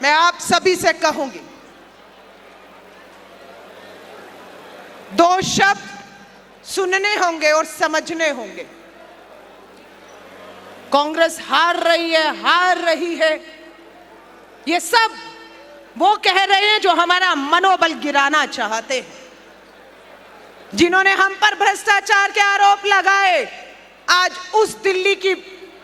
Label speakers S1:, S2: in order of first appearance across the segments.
S1: मैं आप सभी से कहूंगी, दो शब्द सुनने होंगे और समझने होंगे। कांग्रेस हार रही है, ये सब वो कह रहे हैं जो हमारा मनोबल गिराना चाहते हैं, जिन्होंने हम पर भ्रष्टाचार के आरोप लगाए। आज उस दिल्ली की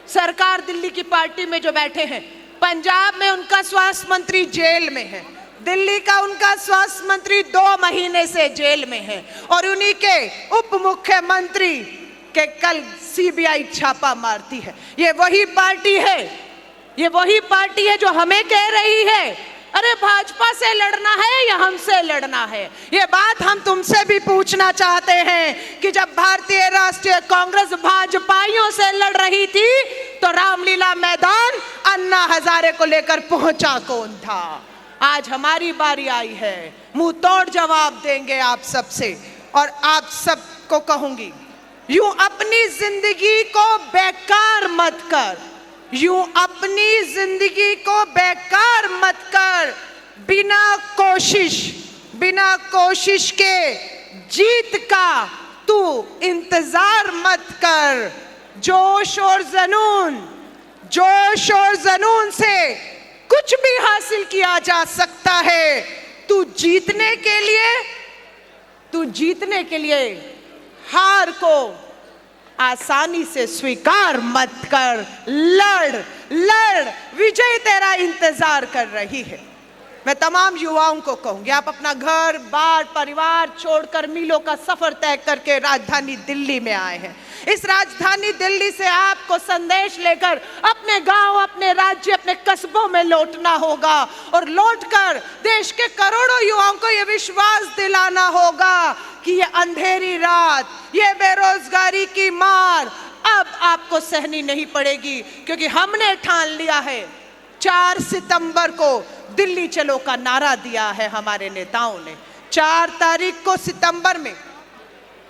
S1: सरकार, दिल्ली की पार्टी में जो बैठे हैं, पंजाब में उनका स्वास्थ्य मंत्री जेल में है, दिल्ली का उनका स्वास्थ्य मंत्री 2 महीने से जेल में है, और उन्हीं के उप मुख्यमंत्री के कल सीबीआई छापा मारती है। ये वही पार्टी है जो हमें कह रही है अरे भाजपा से लड़ना है या हमसे लड़ना है। ये बात हम तुमसे भी पूछना चाहते हैं कि जब भारतीय राष्ट्रीय कांग्रेस भाजपाइयों से लड़ रही थी तो रामलीला मैदान अन्ना हजारे को लेकर पहुंचा कौन था? आज हमारी बारी आई है, मुंह तोड़ जवाब देंगे आप सबसे। और आप सबको कहूंगी, यूं अपनी जिंदगी को बेकार मत कर, यूं अपनी जिंदगी को बेकार मत कर। बिना कोशिश के जीत का तू इंतजार मत कर। जोश और जुनून से कुछ भी हासिल किया जा सकता है। तू जीतने के लिए हार को आसानी से स्वीकार मत कर। लड़, विजय तेरा इंतजार कर रही है। मैं तमाम युवाओं को कहूंगी, आप अपना घर बार परिवार छोड़कर मीलों का सफर तय करके राजधानी दिल्ली में आए हैं। इस राजधानी दिल्ली से आपको संदेश लेकर अपने गांव, अपने राज्य, अपने कस्बों में लौटना होगा, और लौटकर देश के करोड़ों युवाओं को यह विश्वास दिलाना होगा कि ये अंधेरी रात, ये बेरोजगारी की मार अब आपको सहनी नहीं पड़ेगी, क्योंकि हमने ठान लिया है। 4 सितंबर को दिल्ली चलो का नारा दिया है हमारे नेताओं ने। 4 तारीख को सितंबर में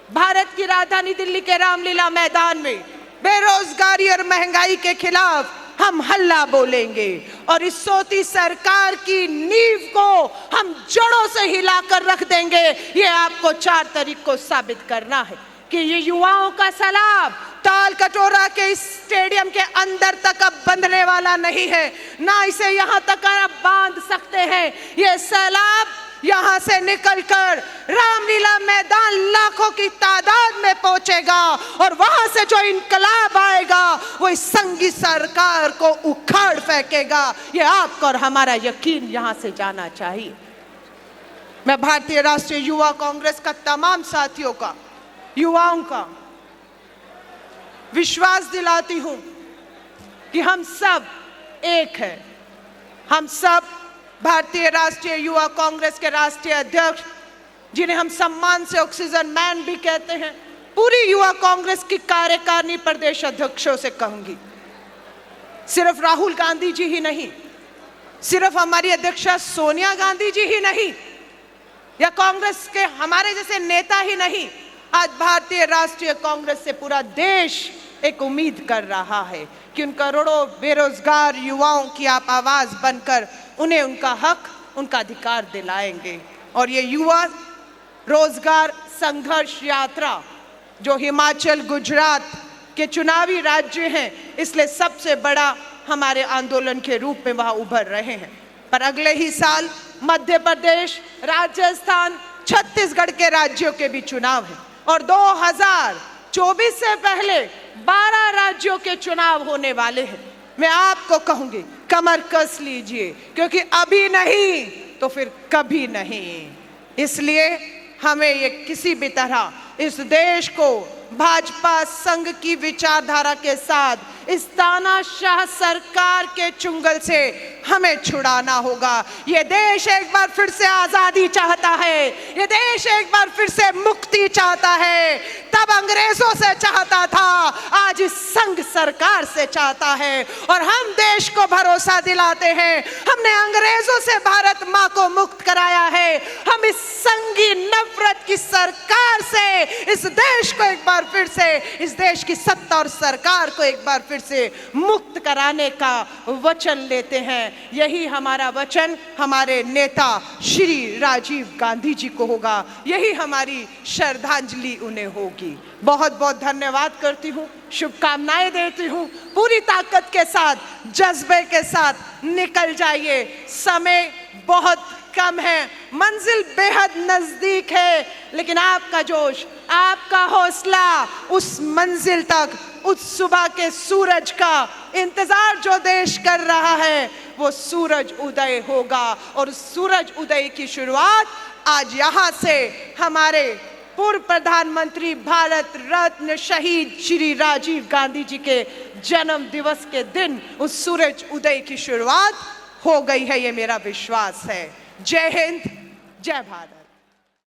S1: भारत की राजधानी दिल्ली के रामलीला मैदान में बेरोजगारी और महंगाई के खिलाफ हम हल्ला बोलेंगे, और इस सोती सरकार की नींव को हम जड़ों से हिलाकर रख देंगे। ये आपको 4 तारीख को साबित करना है कि ये युवाओं का सैलाब ताल कटोरा के इस स्टेडियम के अंदर तक अब बंधने वाला नहीं है, ना इसे यहां तक अब बांध सकते हैं। ये सैलाब यहां से निकलकर रामलीला मैदान लाखों की तादाद में पहुंचेगा, और वहां से जो इनकलाब आएगा वो इस संघी सरकार को उखाड़ फेंकेगा। ये आपका और हमारा यकीन यहां से जाना चाहिए। मैं भारतीय राष्ट्रीय युवा कांग्रेस का तमाम साथियों का, युवाओं का विश्वास दिलाती हूं कि हम सब एक हैं। हम सब भारतीय राष्ट्रीय युवा कांग्रेस के राष्ट्रीय अध्यक्ष, जिन्हें हम सम्मान से ऑक्सीजन मैन भी कहते हैं, पूरी युवा कांग्रेस की कार्यकारिणी प्रदेश अध्यक्षों से कहूंगी, सिर्फ राहुल गांधी जी ही नहीं, सिर्फ हमारी अध्यक्षा सोनिया गांधी जी ही नहीं, या कांग्रेस के हमारे जैसे नेता ही नहीं, आज भारतीय राष्ट्रीय कांग्रेस से पूरा देश एक उम्मीद कर रहा है कि उन करोड़ों बेरोजगार युवाओं की आप आवाज बनकर उन्हें उनका हक, उनका अधिकार दिलाएंगे। और ये युवा रोजगार संघर्ष यात्रा जो हिमाचल, गुजरात के चुनावी राज्य हैं, इसलिए सबसे बड़ा हमारे आंदोलन के रूप में वहां उभर रहे हैं। पर अगले ही साल मध्य प्रदेश, राजस्थान, छत्तीसगढ़ के राज्यों के भी चुनाव है, और 2024 से पहले 12 राज्यों के चुनाव होने वाले हैं। मैं आपको कहूंगी, कमर कस लीजिए, क्योंकि अभी नहीं तो फिर कभी नहीं। इसलिए हमें ये किसी भी तरह इस देश को भाजपा संघ की विचारधारा के साथ इस तानाशाह सरकार के चुंगल से हमें छुड़ाना होगा। ये देश एक बार फिर से आजादी चाहता है, ये देश एक बार फिर से मुक्ति चाहता है। तब अंग्रेजों से चाहता था, आज इस संघ सरकार से चाहता है। और हम देश को भरोसा दिलाते हैं, हमने अंग्रेजों से भारत माँ को मुक्त कराया है। हम इस संघी नफरत की सरकार से इस देश को एक बार बार फिर से इस देश की सत्ता और सरकार को एक बार फिर से मुक्त कराने का वचन लेते हैं। यही हमारा वचन हमारे नेता श्री राजीव गांधी जी को होगा, यही हमारी श्रद्धांजलि उन्हें होगी। बहुत बहुत धन्यवाद करती हूँ, शुभकामनाएं देती हूँ। पूरी ताकत के साथ, जज्बे के साथ निकल जाइए। समय बहुत कम है, मंजिल बेहद नजदीक है, लेकिन आपका जोश, आपका हौसला उस मंजिल तक, उस सुबह के सूरज का इंतजार जो देश कर रहा है, वो सूरज उदय होगा। और उस सूरज उदय की शुरुआत आज यहाँ से हमारे पूर्व प्रधानमंत्री, भारत रत्न शहीद श्री राजीव गांधी जी के जन्म दिवस के दिन उस सूरज उदय की शुरुआत हो गई है, ये मेरा विश्वास है। जय हिंद, जय भारत।